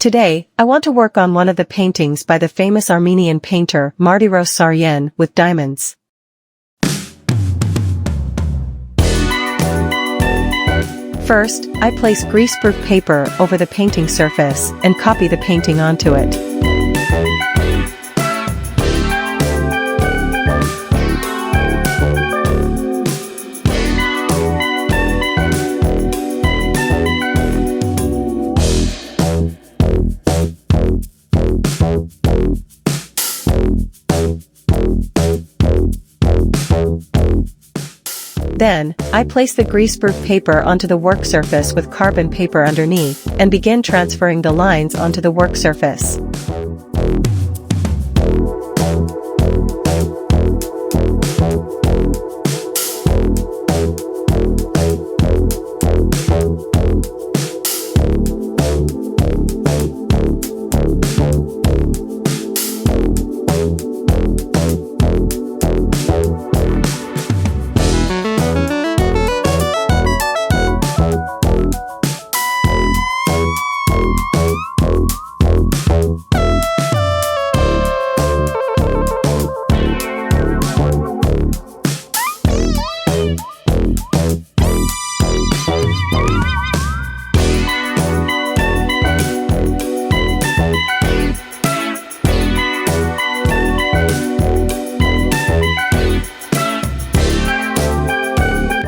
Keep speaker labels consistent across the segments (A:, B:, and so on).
A: Today, I want to work on one of the paintings by the famous Armenian painter Martyros Saryan with diamonds. First, I place greaseproof paper over the painting surface and copy the painting onto it. Then, I place the greaseproof paper onto the work surface with carbon paper underneath, and begin transferring the lines onto the work surface.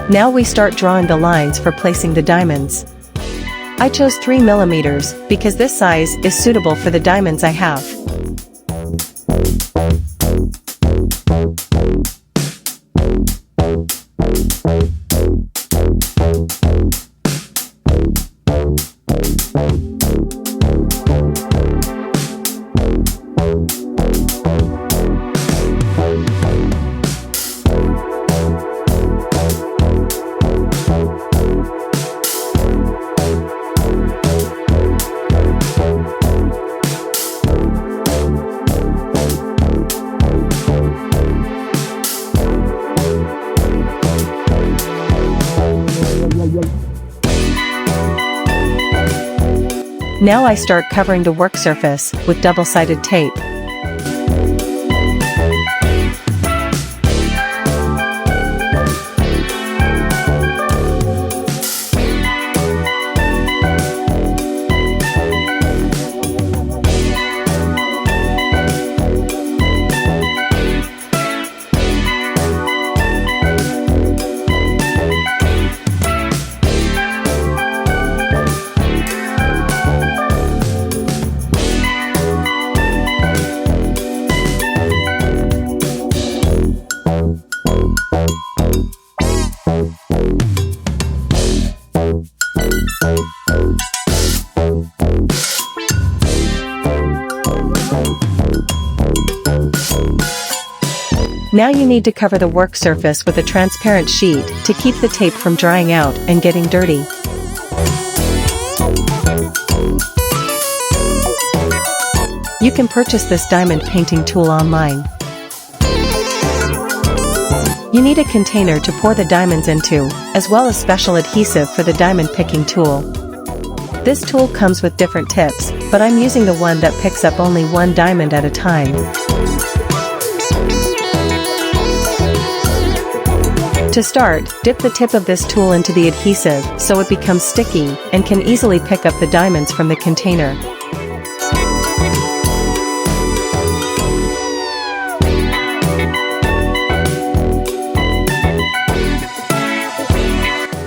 A: Now we start drawing the lines for placing the diamonds. I chose 3 mm because this size is suitable for the diamonds I have. Now I start covering the work surface with double-sided tape. Now you need to cover the work surface with a transparent sheet to keep the tape from drying out and getting dirty. You can purchase this diamond painting tool online. You need a container to pour the diamonds into, as well as special adhesive for the diamond picking tool. This tool comes with different tips, but I'm using the one that picks up only one diamond at a time. To start, dip the tip of this tool into the adhesive so it becomes sticky and can easily pick up the diamonds from the container.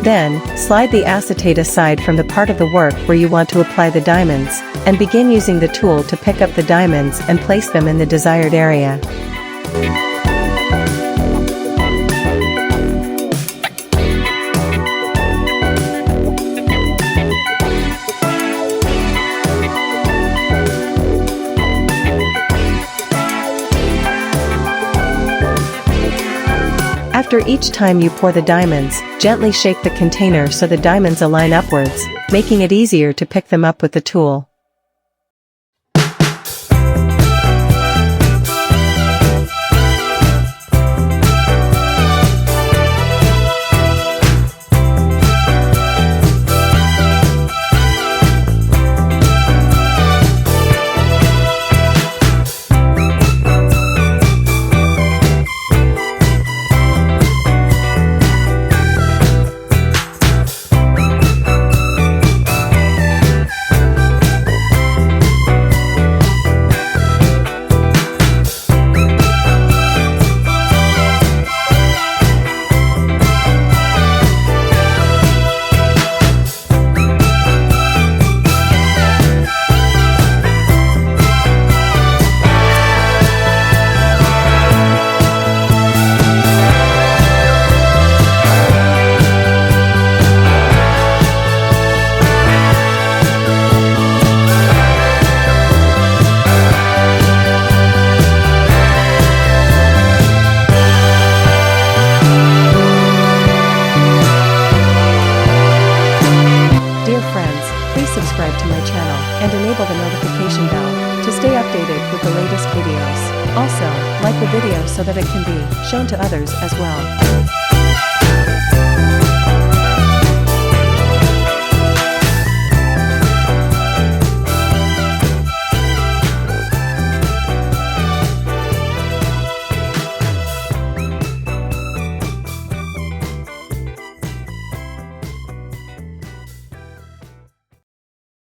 A: Then, slide the acetate aside from the part of the work where you want to apply the diamonds, and begin using the tool to pick up the diamonds and place them in the desired area. After each time you pour the diamonds, gently shake the container so the diamonds align upwards, making it easier to pick them up with the tool. notification bell to stay updated with the latest videos. Also, like the video so that it can be shown to others as well.